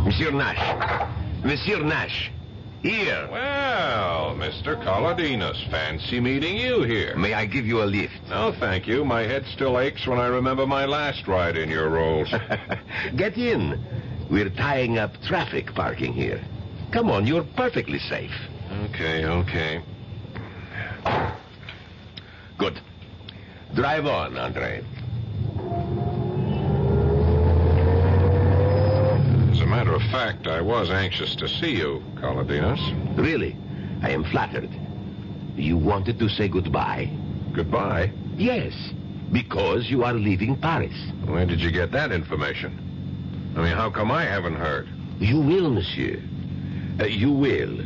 Monsieur Nash. Monsieur Nash. Here. Well, Mr. Colodinas, fancy meeting you here. May I give you a lift? No, thank you. My head still aches when I remember my last ride in your rolls. Get in. We're tying up traffic parking here. Come on, you're perfectly safe. Okay. Good. Drive on, Andre. As a matter of fact, I was anxious to see you, Colodinas. Really? I am flattered. You wanted to say goodbye? Goodbye? Yes, because you are leaving Paris. Where did you get that information? I mean, how come I haven't heard? You will, monsieur. You will.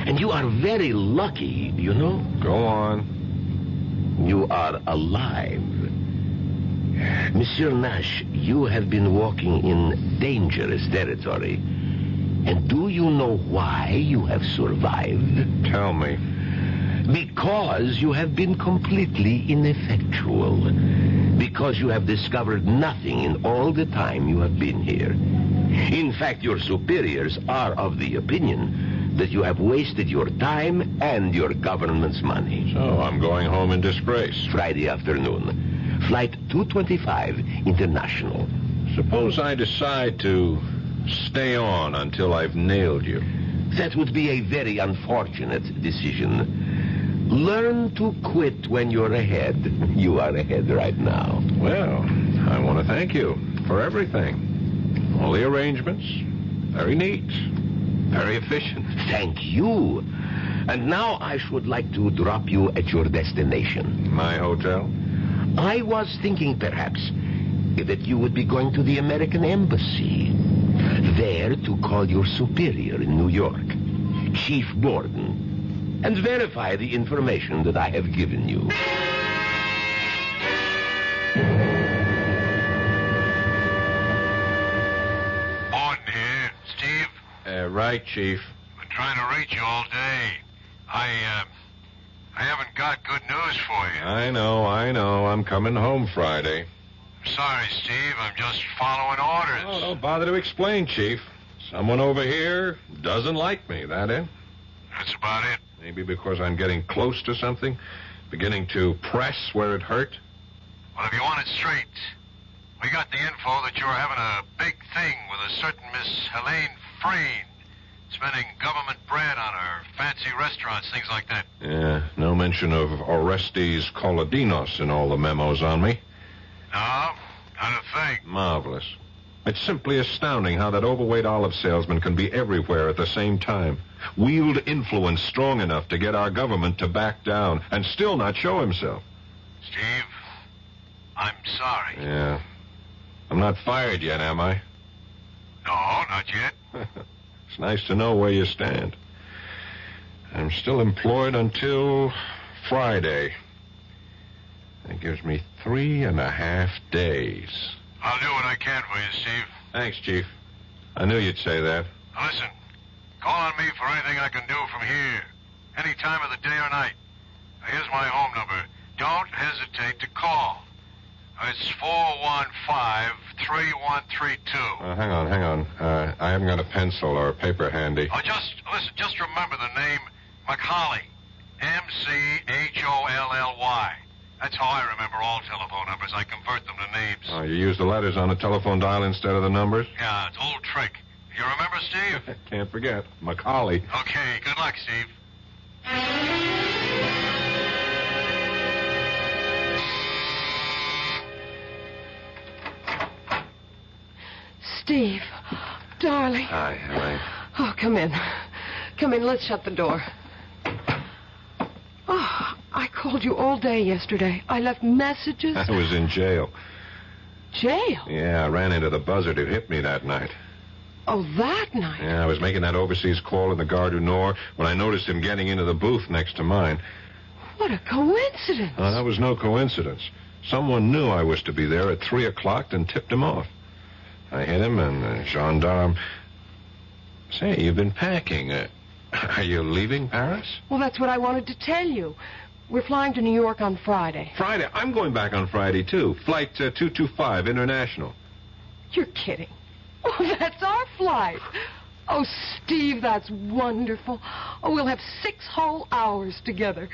And you are very lucky, you know? Go on. You are alive. Monsieur Nash, you have been walking in dangerous territory. And do you know why you have survived? Tell me. Because you have been completely ineffectual. Because you have discovered nothing in all the time you have been here. In fact, your superiors are of the opinion that you have wasted your time and your government's money. So I'm going home in disgrace. Friday afternoon. Flight 225 International. Suppose I decide to stay on until I've nailed you. That would be a very unfortunate decision. Learn to quit when you're ahead. You are ahead right now. Well, I want to thank you for everything. All the arrangements. Very neat. Very efficient. Thank you. And now I should like to drop you at your destination. My hotel? I was thinking perhaps that you would be going to the American Embassy. There to call your superior in New York, Chief Borden, and verify the information that I have given you. Borden here. Steve? Right, Chief. Been trying to reach you all day. I haven't got good news for you. I know. I'm coming home Friday. Sorry, Steve. I'm just following orders. Oh, don't bother to explain, Chief. Someone over here doesn't like me, that it? That's about it. Maybe because I'm getting close to something, beginning to press where it hurt. Well, if you want it straight, we got the info that you're having a big thing with a certain Miss Helene Frayne, spending government bread on her fancy restaurants, things like that. Yeah, no mention of Orestes Colodinos in all the memos on me. No, not a thing. Marvelous. It's simply astounding how that overweight olive salesman can be everywhere at the same time. Wield influence strong enough to get our government to back down and still not show himself. Steve, I'm sorry. Yeah. I'm not fired yet, am I? No, not yet. It's nice to know where you stand. I'm still employed until Friday. That gives me 3.5 days. I'll do what I can for you, Steve. Thanks, Chief. I knew you'd say that. Now listen, call on me for anything I can do from here. Any time of the day or night. Now, here's my home number. Don't hesitate to call. It's 415-3132. Hang on. I haven't got a pencil or a paper handy. Oh, just remember the name McCauley. M-C-H-O-L-L-Y. That's how I remember all telephone numbers. I convert them to names. Oh, you use the letters on the telephone dial instead of the numbers? Yeah, it's an old trick. You remember, Steve? Can't forget. Macaulay. Okay, good luck, Steve. Steve, darling. Hi, Helene. Oh, come in. Come in, let's shut the door. Oh, I called you all day yesterday. I left messages. I was in jail. Jail? Yeah, I ran into the buzzard who hit me that night. Oh, that night? Yeah, I was making that overseas call in the Gare du Nord when I noticed him getting into the booth next to mine. What a coincidence. Oh, that was no coincidence. Someone knew I was to be there at 3 o'clock and tipped him off. I hit him, and the gendarme... Say, you've been packing. Are you leaving Paris? Well, that's what I wanted to tell you. We're flying to New York on Friday. Friday? I'm going back on Friday, too. Flight 225, International. You're kidding. Oh, that's our flight. Oh, Steve, that's wonderful. Oh, we'll have 6 whole hours together.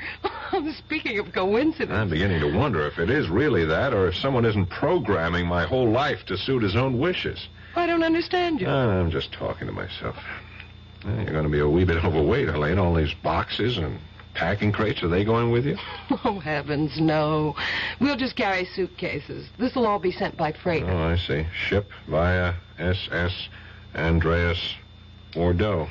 Speaking of coincidence. I'm beginning to wonder if it is really that, or if someone isn't programming my whole life to suit his own wishes. I don't understand you. I'm just talking to myself. You're going to be a wee bit overweight, Helene. All these boxes and packing crates, are they going with you? Oh, heavens, no. We'll just carry suitcases. This'll all be sent by freighter. Oh, I see. Ship via SS Andreas Bordeaux.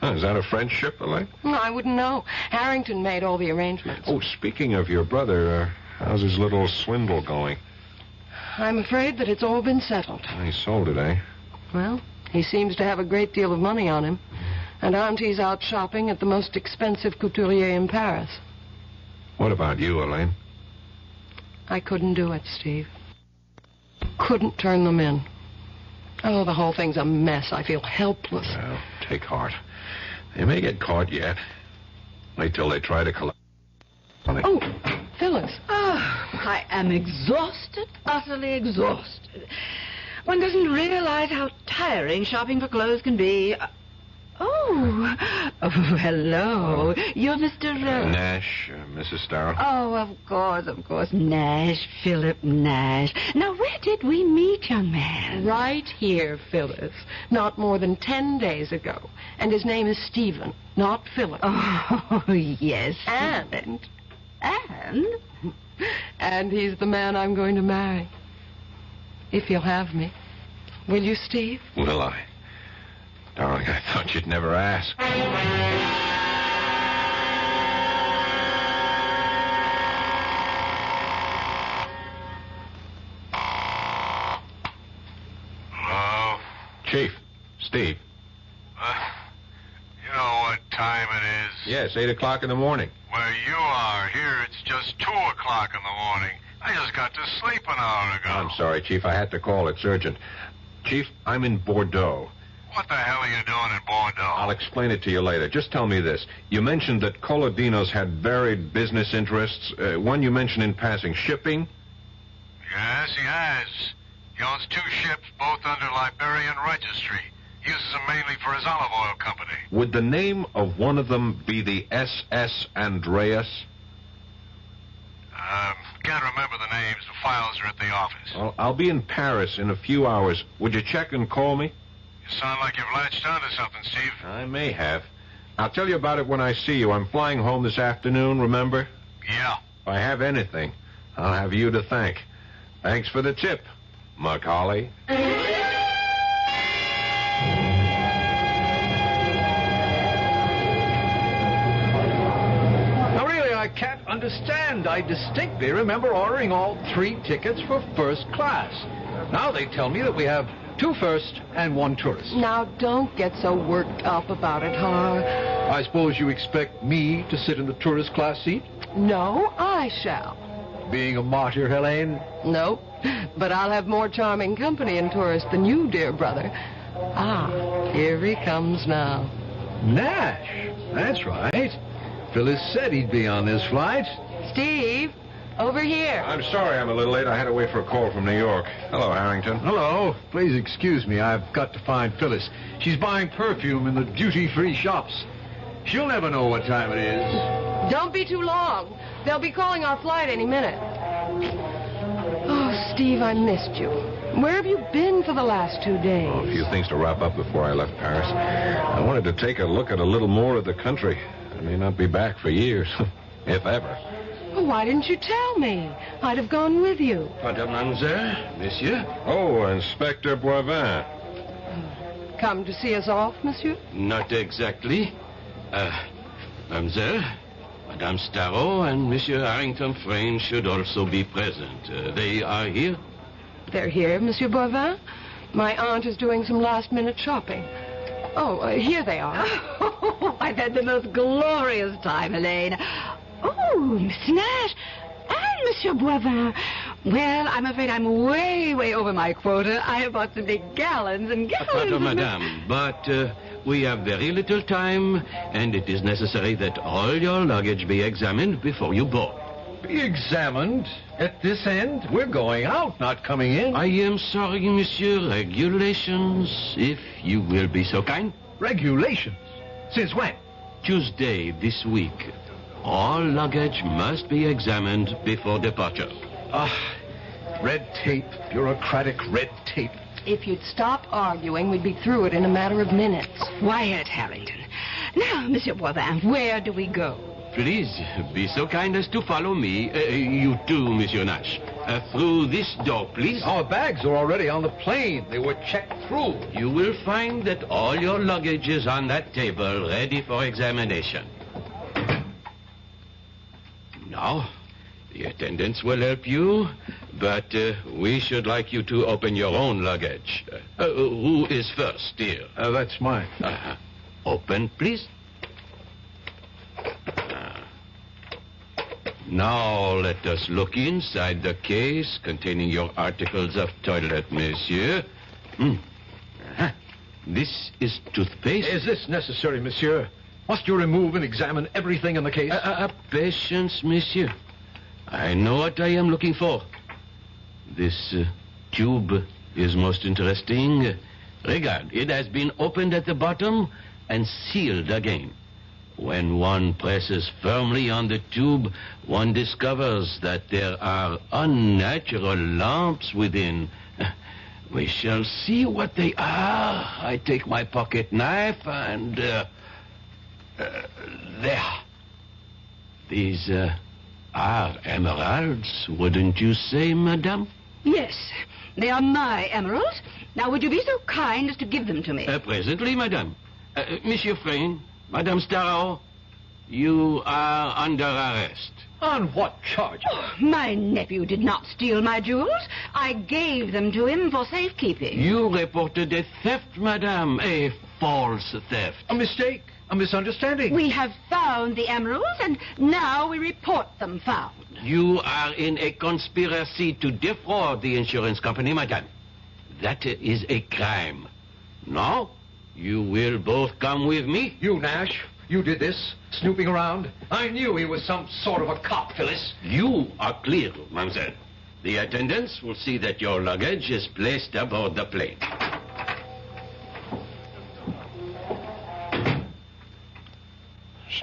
Is that a French ship, Helene? I wouldn't know. Harrington made all the arrangements. Oh, speaking of your brother, how's his little swindle going? I'm afraid that it's all been settled. He sold it, eh? Well, he seems to have a great deal of money on him. And Auntie's out shopping at the most expensive couturier in Paris. What about you, Helene? I couldn't do it, Steve. Couldn't turn them in. Oh, the whole thing's a mess. I feel helpless. Well, take heart. They may get caught yet. Wait till they try to collect money. Oh, Phyllis. Oh, I am exhausted, utterly exhausted. One doesn't realize how tiring shopping for clothes can be. Oh, hello. You're Mr. Nash, Mrs. Starrow. Oh, of course. Nash, Philip Nash. Now, where did we meet, young man? Right here, Phyllis. Not more than 10 days ago. And his name is Stephen, not Philip. Oh, yes. And? And he's the man I'm going to marry. If you'll have me. Will you, Steve? Will I? Darling, I thought you'd never ask. Hello? Chief, Steve. You know what time it is? Yes, 8 o'clock in the morning. Where you are, here it's just 2 o'clock in the morning. I just got to sleep an hour ago. I'm sorry, Chief. I had to call. It's urgent. Chief, I'm in Bordeaux. What the hell are you doing in Bordeaux? I'll explain it to you later. Just tell me this. You mentioned that Colodino's had varied business interests. One you mentioned in passing, shipping. Yes, he has. He owns 2 ships, both under Liberian registry. He uses them mainly for his olive oil company. Would the name of one of them be the SS Andreas? Can't remember the names. The files are at the office. Well, I'll be in Paris in a few hours. Would you check and call me? You sound like you've latched onto something, Steve. I may have. I'll tell you about it when I see you. I'm flying home this afternoon, remember? Yeah. If I have anything, I'll have you to thank. Thanks for the tip, Macaulay. I can't understand. I distinctly remember ordering all 3 tickets for first class. Now they tell me that we have 2 first and 1 tourist. Now, don't get so worked up about it, Har. I suppose you expect me to sit in the tourist class seat? No, I shall. Being a martyr, Helene? Nope. But I'll have more charming company in tourist than you, dear brother. Ah, here he comes now. Nash. That's right. Phyllis said he'd be on this flight. Steve, over here. I'm sorry I'm a little late. I had to wait for a call from New York. Hello, Harrington. Hello. Please excuse me. I've got to find Phyllis. She's buying perfume in the duty-free shops. She'll never know what time it is. Don't be too long. They'll be calling our flight any minute. Oh, Steve, I missed you. Where have you been for the last 2 days? Oh, a few things to wrap up before I left Paris. I wanted to take a look at a little more of the country. I may not be back for years, if ever. Well, why didn't you tell me? I'd have gone with you. Mademoiselle, monsieur? Oh, Inspector Boivin. Come to see us off, monsieur? Not exactly. Mademoiselle, Madame Starrow and Monsieur Harrington Frayne should also be present. They are here? They're here, Monsieur Boivin. My aunt is doing some last-minute shopping. Oh, here they are. Oh, I've had the most glorious time, Helene. Oh, Miss Nash and Monsieur Boivin. Well, I'm afraid I'm way over my quota. I have bought some big gallons and gallons. Pardon, madame, but we have very little time, and it is necessary that all your luggage be examined before you board. Be examined. At this end, we're going out, not coming in. I am sorry, monsieur. Regulations, if you will be so kind. Regulations? Since when? Tuesday this week. All luggage must be examined before departure. Red tape, bureaucratic red tape. If you'd stop arguing, we'd be through it in a matter of minutes. Quiet, Harrington. Now, Monsieur Boivin, where do we go? Please, be so kind as to follow me. You too, Monsieur Nash. Through this door, please. Our bags are already on the plane. They were checked through. You will find that all your luggage is on that table, ready for examination. Now, the attendants will help you, but we should like you to open your own luggage. Who is first, dear? That's mine. Open, please. Now let us look inside the case containing your articles of toilet, monsieur. This is toothpaste. Is this necessary, monsieur? Must you remove and examine everything in the case? Patience, monsieur. I know what I am looking for. This tube is most interesting. Regard, it has been opened at the bottom and sealed again. When one presses firmly on the tube, one discovers that there are unnatural lumps within. We shall see what they are. I take my pocket knife and... there. These are emeralds, wouldn't you say, madame? Yes, they are my emeralds. Now, would you be so kind as to give them to me? Presently, madame. Monsieur Frayne, Madame Starrow, you are under arrest. On what charge? Oh, my nephew did not steal my jewels. I gave them to him for safekeeping. You reported a theft, madame. A false theft. A mistake. A misunderstanding. We have found the emeralds, and now we report them found. You are in a conspiracy to defraud the insurance company, madame. That is a crime. Now, you will both come with me. You, Nash, you did this, snooping around. I knew he was some sort of a cop, Phyllis. You are clear, mademoiselle. The attendants will see that your luggage is placed aboard the plane.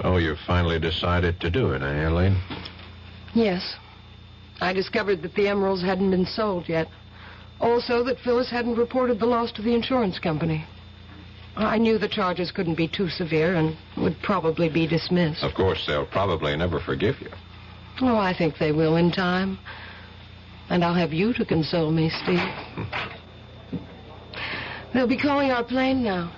So you finally decided to do it, eh, Elaine? Yes. I discovered that the emeralds hadn't been sold yet. Also that Phyllis hadn't reported the loss to the insurance company. I knew the charges couldn't be too severe and would probably be dismissed. Of course, they'll probably never forgive you. Oh, I think they will in time. And I'll have you to console me, Steve. They'll be calling our plane now.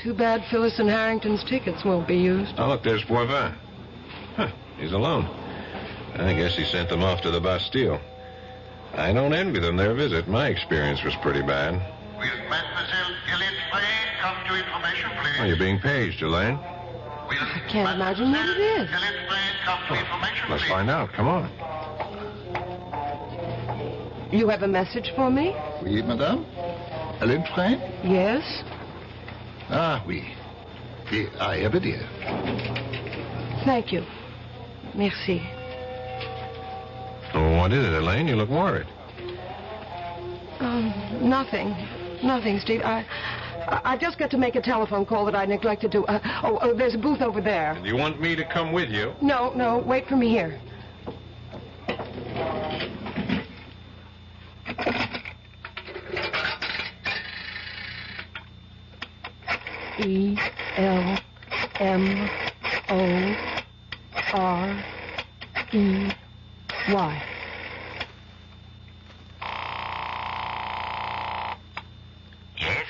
Too bad Phyllis and Harrington's tickets won't be used. Oh, look, there's Boivin. He's alone. I guess he sent them off to the Bastille. I don't envy them their visit. My experience was pretty bad. Will Mademoiselle Gillette Frayne come to information, please? Oh, you're being paged, Elaine. I can't imagine what it is. Gillette Frayne come to information, Let's please? find out. Come on. You have a message for me? Oui, madame? Hélène Frayne? Yes? Ah, oui. I have it here. Thank you. Merci. Oh, what is it, Elaine? You look worried. Nothing. Nothing, Steve. I just got to make a telephone call that I neglected to... there's a booth over there. You want me to come with you? No, wait for me here. ELMOREY. Yes?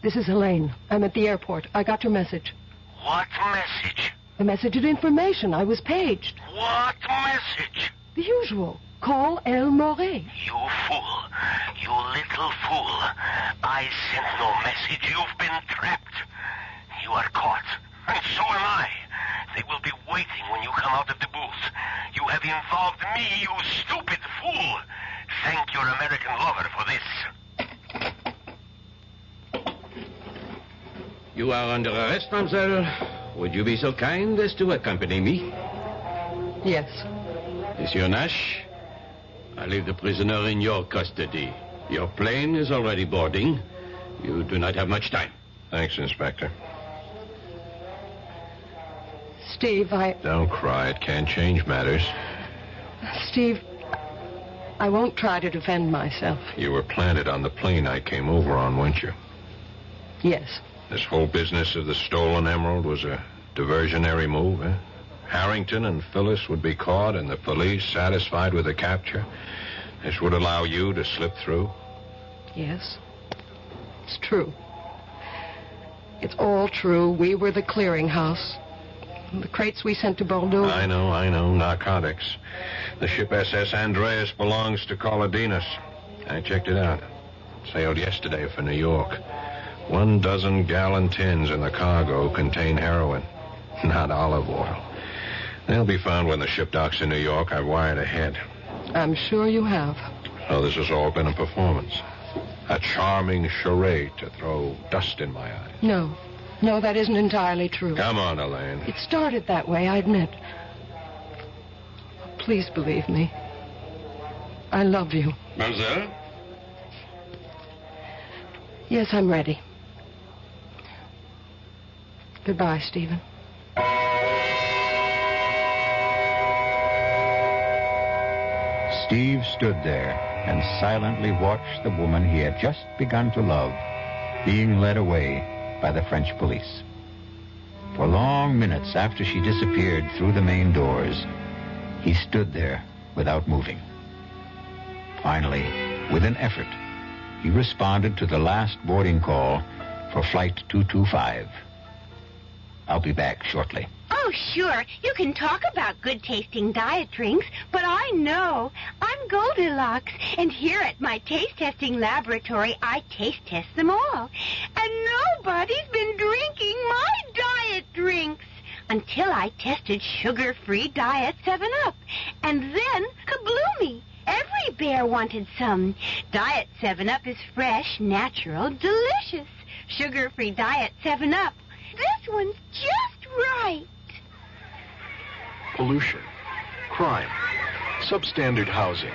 This is Helene. I'm at the airport. I got your message. What message? The message of information. I was paged. What message? The usual. Call El Morey. You fool. You little fool. I sent no message. You've been trapped. You are caught. And so am I. They will be waiting when you come out of the booth. You have involved me, you stupid fool. Thank your American lover for this. You are under arrest, mademoiselle. Would you be so kind as to accompany me? Yes. Monsieur Nash, I leave the prisoner in your custody. Your plane is already boarding. You do not have much time. Thanks, Inspector. Steve, Don't cry. It can't change matters. Steve, I won't try to defend myself. You were planted on the plane I came over on, weren't you? Yes. This whole business of the stolen emerald was a diversionary move, eh? Harrington and Phyllis would be caught and the police satisfied with the capture. This would allow you to slip through. Yes. It's true. It's all true. We were the clearinghouse. The crates we sent to Bordeaux. I know. Narcotics. The ship SS Andreas belongs to Colodinas. I checked it out. Sailed yesterday for New York. 12 gallon tins in the cargo contain heroin, not olive oil. They'll be found when the ship docks in New York. I've wired ahead. I'm sure you have. So this has all been a performance. A charming charade to throw dust in my eyes. No, that isn't entirely true. Come on, Elaine. It started that way, I admit. Please believe me. I love you. Mademoiselle? Yes, I'm ready. Goodbye, Stephen. Steve stood there and silently watched the woman he had just begun to love being led away by the French police. For long minutes after she disappeared through the main doors, he stood there without moving. Finally, with an effort, he responded to the last boarding call for Flight 225. I'll be back shortly. Oh, sure. You can talk about good-tasting diet drinks, but I know. I'm Goldilocks, and here at my taste-testing laboratory, I taste-test them all. And nobody's been drinking my diet drinks until I tested sugar-free Diet 7-Up. And then, kabloomy! Every bear wanted some. Diet 7-Up is fresh, natural, delicious. Sugar-free Diet 7-Up. This one's just right. Pollution, crime, substandard housing.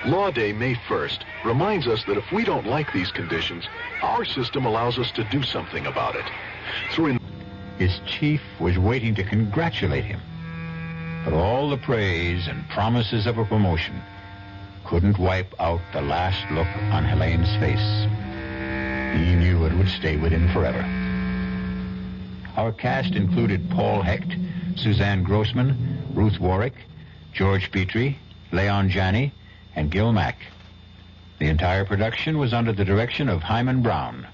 Law Day, May 1st, reminds us that if we don't like these conditions, our system allows us to do something about it. His chief was waiting to congratulate him. But all the praise and promises of a promotion couldn't wipe out the last look on Helene's face. He knew it would stay with him forever. Our cast included Paul Hecht, Suzanne Grossman, Ruth Warwick, George Petrie, Leon Janney, and Gil Mack. The entire production was under the direction of Hyman Brown.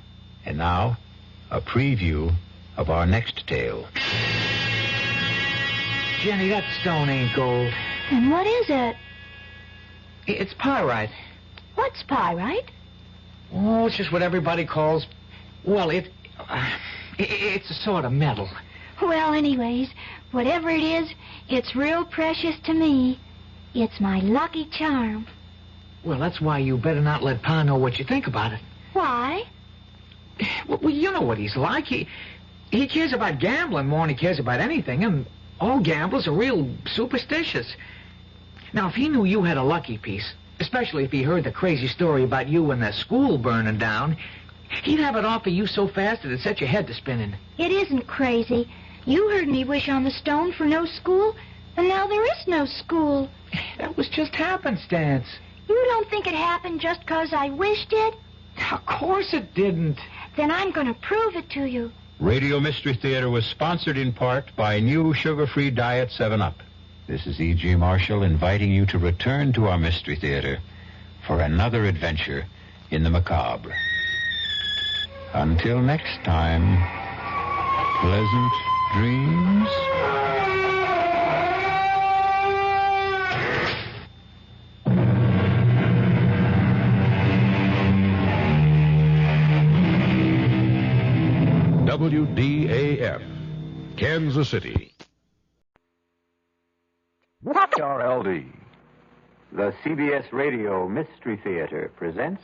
And now, a preview of our next tale. Jenny, that stone ain't gold. And what is it? It's pyrite. What's pyrite? Oh, it's just what everybody calls... Well, it's a sort of metal. Well, anyways, whatever it is, it's real precious to me. It's my lucky charm. Well, that's why you better not let Pa know what you think about it. Why? Well, you know what he's like. He cares about gambling more than he cares about anything, and all gamblers are real superstitious. Now, if he knew you had a lucky piece, especially if he heard the crazy story about you and the school burning down, he'd have it offer you so fast it'd set your head to spinning. It isn't crazy. You heard me wish on the stone for no school, and now there is no school. That was just happenstance. You don't think it happened just 'cause I wished it? Of course it didn't. Then I'm going to prove it to you. Radio Mystery Theater was sponsored in part by new sugar-free Diet 7-Up. This is E.G. Marshall inviting you to return to our Mystery Theater for another adventure in the macabre. Until next time, pleasant dreams. WDAF, Kansas City. RLD. The CBS Radio Mystery Theater presents...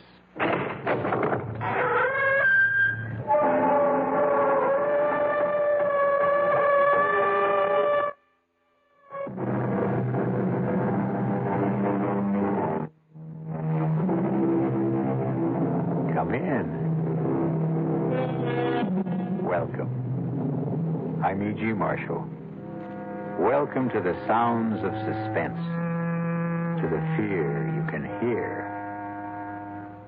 Welcome. I'm E.G. Marshall. Welcome to the sounds of suspense, to the fear you can hear.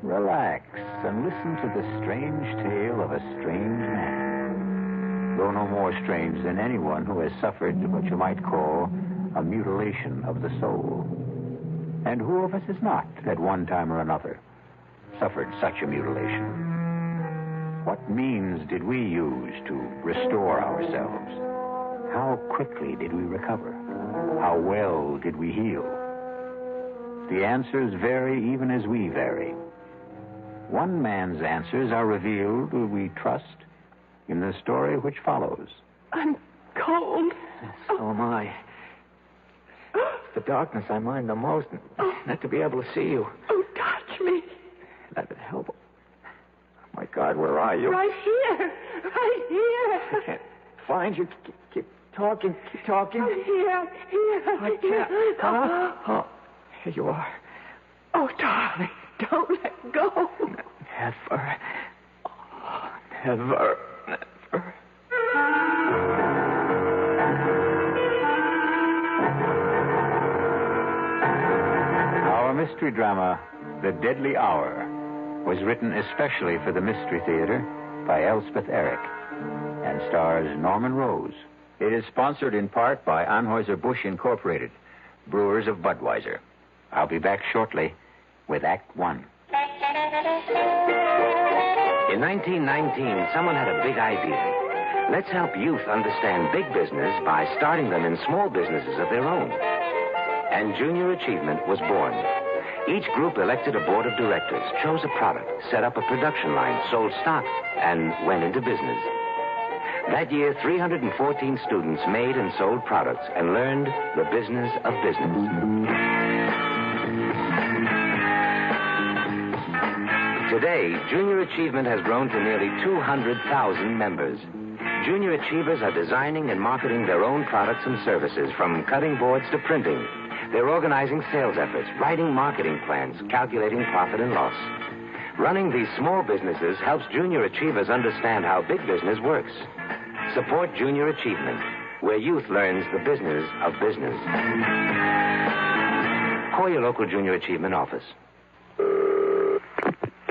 Relax and listen to the strange tale of a strange man, though no more strange than anyone who has suffered what you might call a mutilation of the soul. And who of us has not, at one time or another, suffered such a mutilation? What means did we use to restore ourselves? How quickly did we recover? How well did we heal? The answers vary even as we vary. One man's answers are revealed, we trust, in the story which follows. I'm cold. So am I. It's the darkness I mind the most. Not to be able to see you. Oh, touch me. That would help. My God, where are you? Right here. Right here. I can't find you. Keep talking. Keep talking. Oh, here. I can't. Oh, here you are. Oh, darling, don't let go. Never. Oh, never. Our mystery drama, The Deadly Hour, was written especially for the Mystery Theater by Elspeth Eric and stars Norman Rose. It is sponsored in part by Anheuser-Busch Incorporated, brewers of Budweiser. I'll be back shortly with Act One. In 1919, someone had a big idea. Let's help youth understand big business by starting them in small businesses of their own. And Junior Achievement was born. Each group elected a board of directors, chose a product, set up a production line, sold stock, and went into business. That year, 314 students made and sold products and learned the business of business. Today, Junior Achievement has grown to nearly 200,000 members. Junior Achievers are designing and marketing their own products and services, from cutting boards to printing. They're organizing sales efforts, writing marketing plans, calculating profit and loss. Running these small businesses helps Junior Achievers understand how big business works. Support Junior Achievement, where youth learns the business of business. Call your local Junior Achievement office.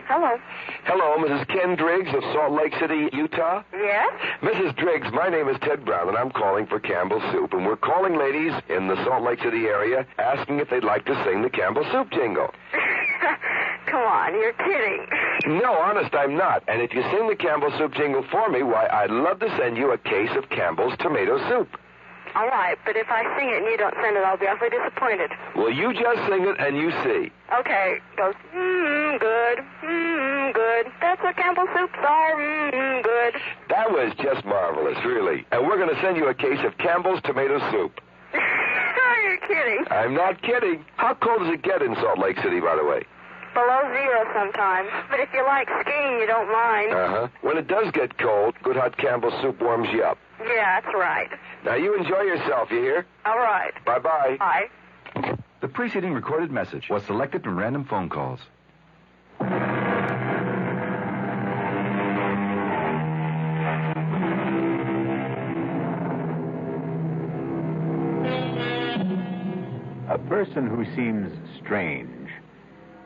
Hello. Hello, Mrs. Ken Driggs of Salt Lake City, Utah? Yes? Mrs. Driggs, my name is Ted Brown, and I'm calling for Campbell Soup. And we're calling ladies in the Salt Lake City area asking if they'd like to sing the Campbell Soup jingle. Come on, you're kidding. No, honest, I'm not. And if you sing the Campbell Soup jingle for me, why, I'd love to send you a case of Campbell's tomato soup. All right, but if I sing it and you don't send it, I'll be awfully disappointed. Well, you just sing it and you see. Okay, goes, good, good. That's what Campbell soups are, good. That was just marvelous, really. And we're going to send you a case of Campbell's tomato soup. You're kidding. I'm not kidding. How cold does it get in Salt Lake City, by the way? Below zero sometimes. But if you like skiing, you don't mind. Uh-huh. When it does get cold, good hot Campbell soup warms you up. Yeah, that's right. Now, you enjoy yourself, you hear? All right. Bye-bye. Bye. The preceding recorded message was selected from random phone calls. A person who seems strange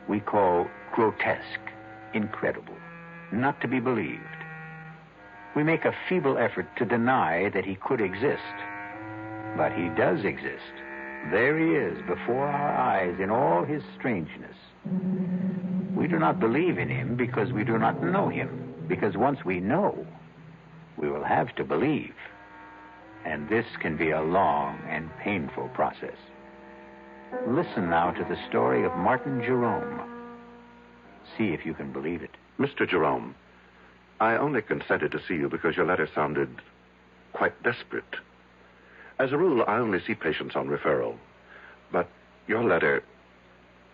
we call grotesque, incredible, not to be believed. We make a feeble effort to deny that he could exist. But he does exist. There he is before our eyes in all his strangeness. We do not believe in him because we do not know him, because once we know, we will have to believe. And this can be a long and painful process. Listen now to the story of Martin Jerome. See if you can believe it. Mr. Jerome, I only consented to see you because your letter sounded quite desperate. As a rule, I only see patients on referral. But your letter,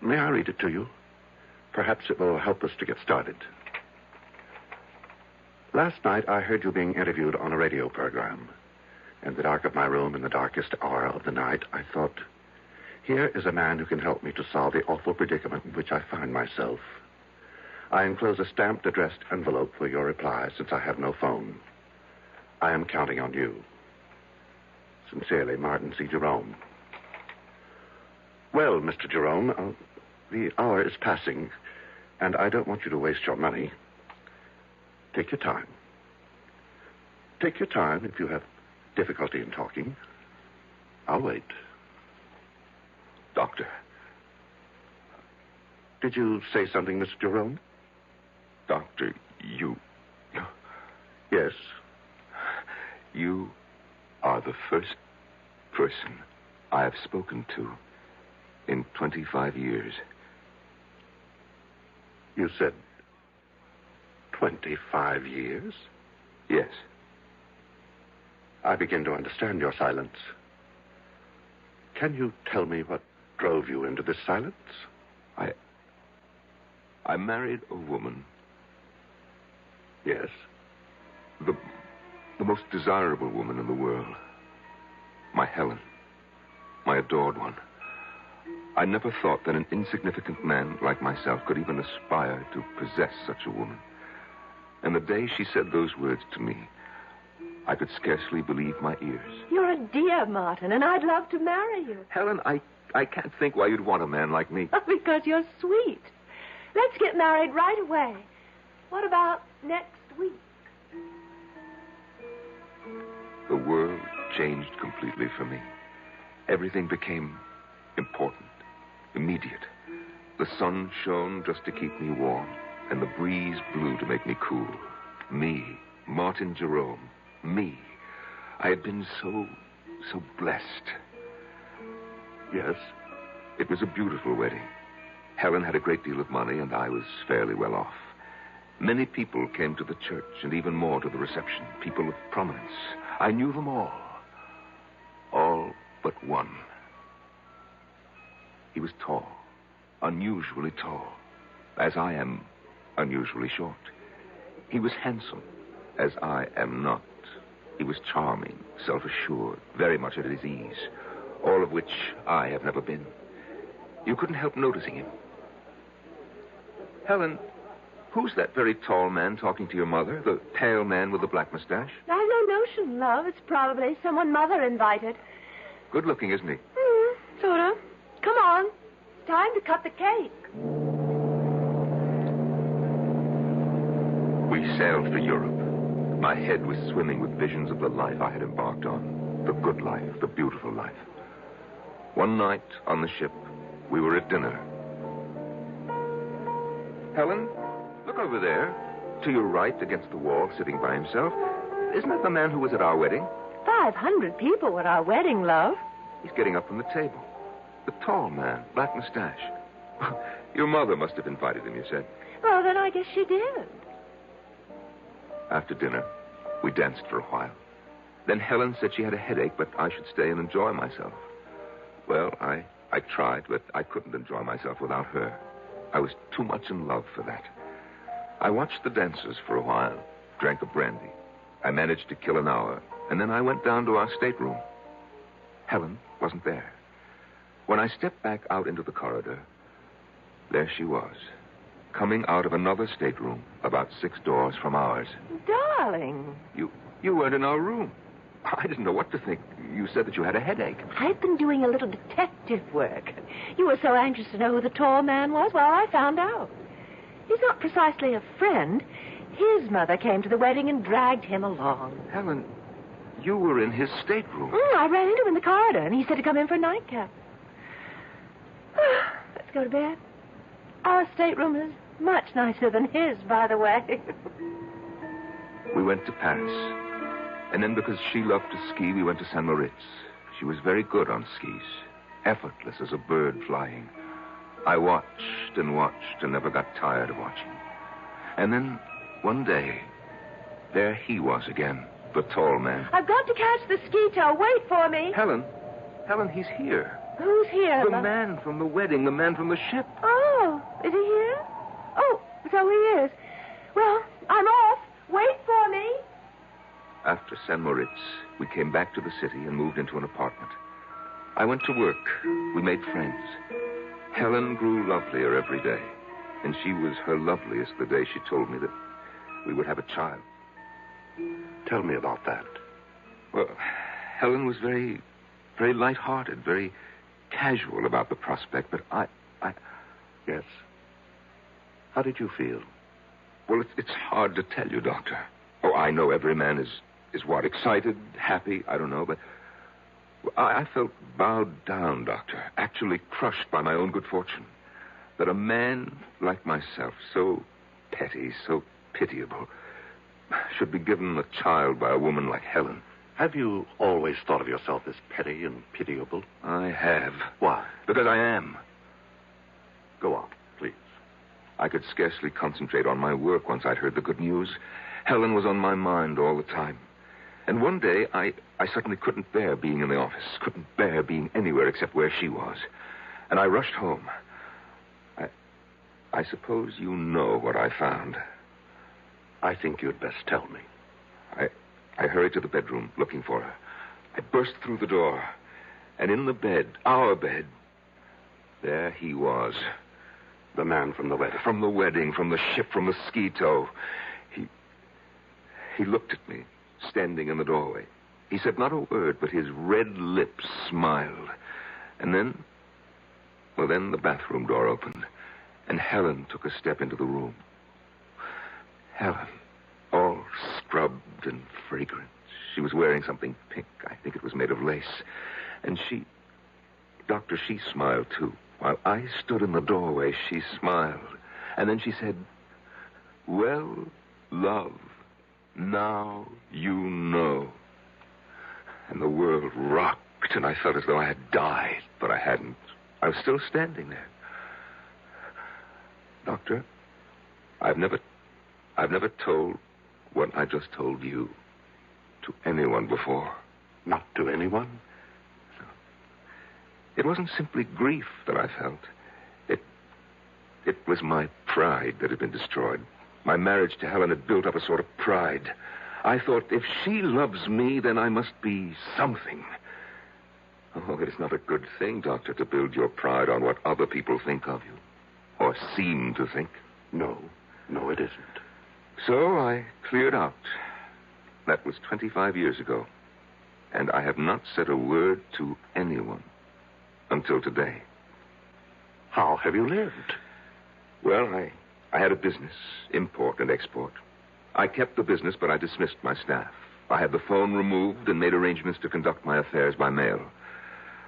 may I read it to you? Perhaps it will help us to get started. Last night, I heard you being interviewed on a radio program. In the dark of my room, in the darkest hour of the night, I thought, here is a man who can help me to solve the awful predicament in which I find myself. I enclose a stamped, addressed envelope for your reply, since I have no phone. I am counting on you. Sincerely, Martin C. Jerome. Well, Mr. Jerome, the hour is passing, and I don't want you to waste your money. Take your time. Take your time if you have difficulty in talking. I'll wait. Doctor. Did you say something, Mr. Jerome? Doctor, you... Yes. You are the first person I have spoken to in 25 years. You said 25 years? Yes. I begin to understand your silence. Can you tell me what drove you into this silence? I married a woman. Yes? The most desirable woman in the world. My Helen. My adored one. I never thought that an insignificant man like myself could even aspire to possess such a woman. And the day she said those words to me, I could scarcely believe my ears. You're a dear, Martin, and I'd love to marry you. Helen, I can't think why you'd want a man like me. Because you're sweet. Let's get married right away. What about next week? The world changed completely for me. Everything became important, immediate. The sun shone just to keep me warm, and the breeze blew to make me cool. Me, Martin Jerome, me. I had been so blessed. Yes? It was a beautiful wedding. Helen had a great deal of money, and I was fairly well off. Many people came to the church, and even more to the reception. People of prominence. I knew them all. All but one. He was tall. Unusually tall. As I am unusually short. He was handsome, as I am not. He was charming, self-assured, very much at his ease. All of which I have never been. You couldn't help noticing him. Helen, who's that very tall man talking to your mother? The pale man with the black mustache? I've no notion, love. It's probably someone Mother invited. Good looking, isn't he? Sort of. Come on. It's time to cut the cake. We sailed for Europe. My head was swimming with visions of the life I had embarked on. The good life, the beautiful life. One night on the ship, we were at dinner. Helen, look over there. To your right, against the wall, sitting by himself. Isn't that the man who was at our wedding? 500 people at our wedding, love. He's getting up from the table. The tall man, black mustache. Your mother must have invited him, you said. Well, then I guess she did. After dinner, we danced for a while. Then Helen said she had a headache, but I should stay and enjoy myself. Well, I tried, but I couldn't enjoy myself without her. I was too much in love for that. I watched the dancers for a while, drank a brandy. I managed to kill an hour, and then I went down to our stateroom. Helen wasn't there. When I stepped back out into the corridor, there she was, coming out of another stateroom about 6 doors from ours. Darling. You weren't in our room. I didn't know what to think. You said that you had a headache. I've been doing a little detective work. You were so anxious to know who the tall man was. Well, I found out. He's not precisely a friend. His mother came to the wedding and dragged him along. Helen, you were in his stateroom. I ran into him in the corridor, and he said to come in for a nightcap. Let's go to bed. Our stateroom is much nicer than his, by the way. We went to Paris. And then because she loved to ski, we went to St. Moritz. She was very good on skis. Effortless as a bird flying. I watched and watched and never got tired of watching. And then, one day, there he was again, the tall man. I've got to catch the ski tow. Wait for me. Helen, he's here. Who's here? The man from the wedding, the man from the ship. Oh, is he here? Oh, so he is. Well, I'm off. Wait for me. After St. Moritz, we came back to the city and moved into an apartment. I went to work. We made friends. Helen grew lovelier every day, and she was her loveliest the day she told me that we would have a child. Tell me about that. Well, Helen was very, very light-hearted, very casual about the prospect, but I... Yes? How did you feel? Well, it's hard to tell you, Doctor. Oh, I know every man is what, excited, happy, I don't know, but I felt bowed down, Doctor, actually crushed by my own good fortune. That a man like myself, so petty, so pitiable, should be given a child by a woman like Helen. Have you always thought of yourself as petty and pitiable? I have. Why? Because I am. Go on, please. I could scarcely concentrate on my work once I'd heard the good news. Helen was on my mind all the time. And one day, I suddenly couldn't bear being in the office, couldn't bear being anywhere except where she was. And I rushed home. I suppose you know what I found. I think you'd best tell me. I hurried to the bedroom, looking for her. I burst through the door, and in the bed, our bed, there he was. The man from the wedding. From the wedding, from the ship, from the ski tow. He looked at me, standing in the doorway. He said not a word, but his red lips smiled. And then the bathroom door opened, and Helen took a step into the room. Helen, all scrubbed and fragrant. She was wearing something pink. I think it was made of lace. And Doctor, she smiled too. While I stood in the doorway, she smiled. And then she said, "Well, love, now you know." And the world rocked, and I felt as though I had died, but I hadn't. I was still standing there. Doctor, I've never told what I just told you to anyone before. Not to anyone? No. It wasn't simply grief that I felt. It was my pride that had been destroyed. My marriage to Helen had built up a sort of pride. I thought, if she loves me, then I must be something. Oh, it is not a good thing, Doctor, to build your pride on what other people think of you. Or seem to think. No, it isn't. So I cleared out. That was 25 years ago. And I have not said a word to anyone until today. How have you lived? Well, I had a business, import and export. I kept the business, but I dismissed my staff. I had the phone removed and made arrangements to conduct my affairs by mail.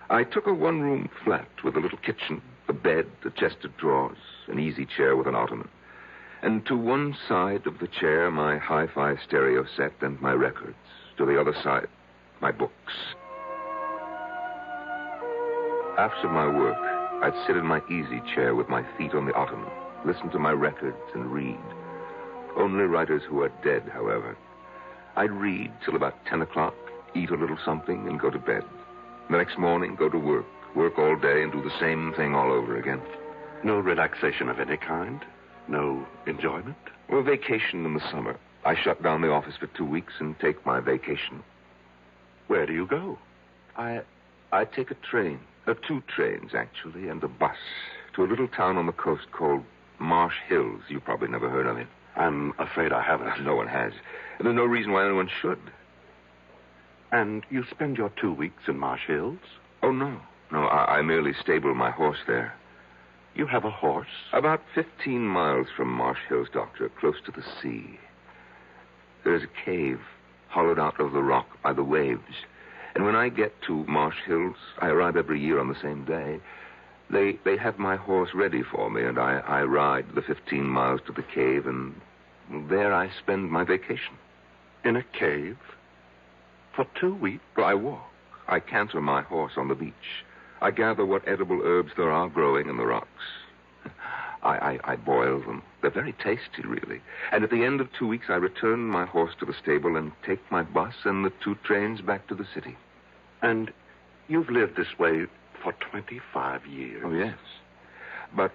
I took a one-room flat with a little kitchen, a bed, a chest of drawers, an easy chair with an ottoman. And to one side of the chair, my hi-fi stereo set and my records. To the other side, my books. After my work, I'd sit in my easy chair with my feet on the ottoman, listen to my records and read. Only writers who are dead, however. I'd read till about 10 o'clock, eat a little something, and go to bed. The next morning, go to work all day and do the same thing all over again. No relaxation of any kind? No enjoyment? Well, vacation in the summer. I shut down the office for 2 weeks and take my vacation. Where do you go? I take a train. 2 trains, actually, and a bus to a little town on the coast called Marsh Hills. You probably never heard of it. I'm afraid I haven't. No one has. And there's no reason why anyone should. And you spend your 2 weeks in Marsh Hills? Oh, no. No, I merely stable my horse there. You have a horse? About 15 miles from Marsh Hills, Doctor, close to the sea. There's a cave hollowed out of the rock by the waves. And when I get to Marsh Hills, I arrive every year on the same day. They have my horse ready for me, and I ride the 15 miles to the cave, and there I spend my vacation. In a cave? For 2 weeks? Well, I walk. I canter my horse on the beach. I gather what edible herbs there are growing in the rocks. I boil them. They're very tasty, really. And at the end of 2 weeks, I return my horse to the stable and take my bus and the 2 trains back to the city. And you've lived this way for 25 years? Oh, yes. But,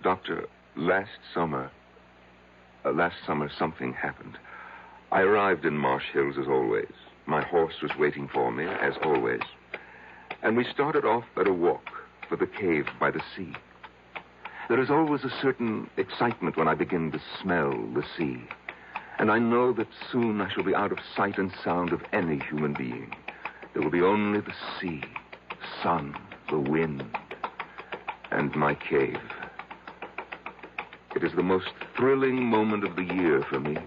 Doctor, last summer something happened. I arrived in Marsh Hills as always. My horse was waiting for me, as always. And we started off at a walk for the cave by the sea. There is always a certain excitement when I begin to smell the sea. And I know that soon I shall be out of sight and sound of any human being. There will be only the sea, the sun, the wind, and my cave. It is the most thrilling moment of the year for me.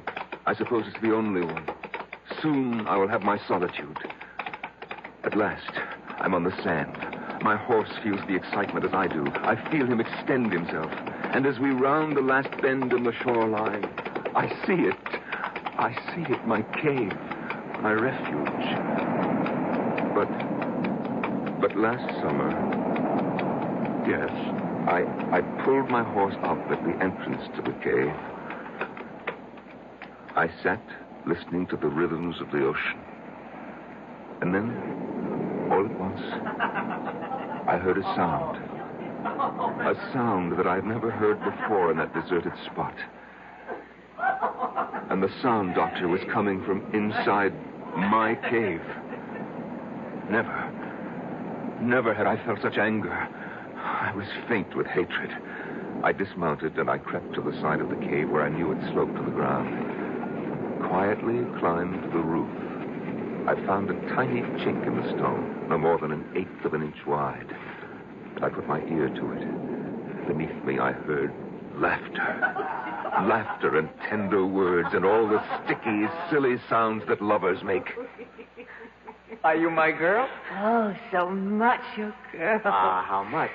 I suppose it's the only one. Soon I will have my solitude. At last, I'm on the sand. My horse feels the excitement as I do. I feel him extend himself. And as we round the last bend in the shoreline, I see it. I see it, my cave, my refuge. But last summer, yes, I pulled my horse up at the entrance to the cave. I sat listening to the rhythms of the ocean. And then, all at once, I heard a sound. A sound that I'd never heard before in that deserted spot. And the sound, Doctor, was coming from inside my cave. Never had I felt such anger. I was faint with hatred. I dismounted and I crept to the side of the cave where I knew it sloped to the ground. Quietly climbed to the roof. I found a tiny chink in the stone, no more than 1/8 of an inch wide. I put my ear to it. Beneath me, I heard laughter. Laughter and tender words and all the sticky, silly sounds that lovers make. Are you my girl? Oh, so much your girl. How much?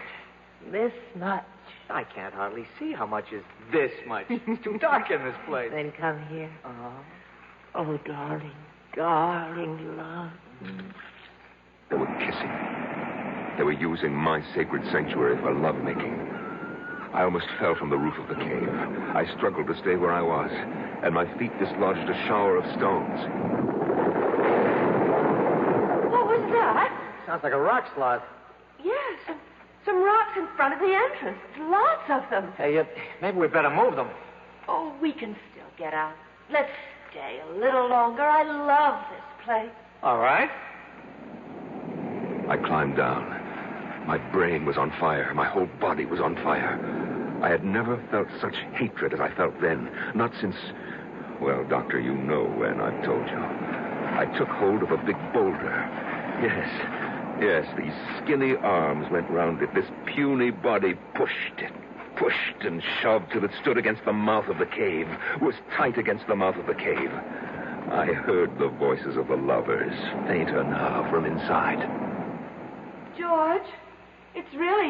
This much. I can't hardly see how much is this much. It's too dark in this place. Then come here. Oh, darling, darling love. They were kissing. They were using my sacred sanctuary for lovemaking. I almost fell from the roof of the cave. I struggled to stay where I was, and my feet dislodged a shower of stones. What was that? Sounds like a rock slide. Yes, some rocks in front of the entrance. Lots of them. Hey, maybe we better move them. Oh, we can still get out. Let's stay a little longer. I love this place. All right. I climbed down. My brain was on fire. My whole body was on fire. I had never felt such hatred as I felt then. Not since... Well, Doctor, you know when, I've told you. I took hold of a big boulder. Yes, these skinny arms went round it. This puny body pushed and shoved till it stood against the mouth of the cave, was tight against the mouth of the cave. I heard the voices of the lovers, fainter now from inside. George, it's really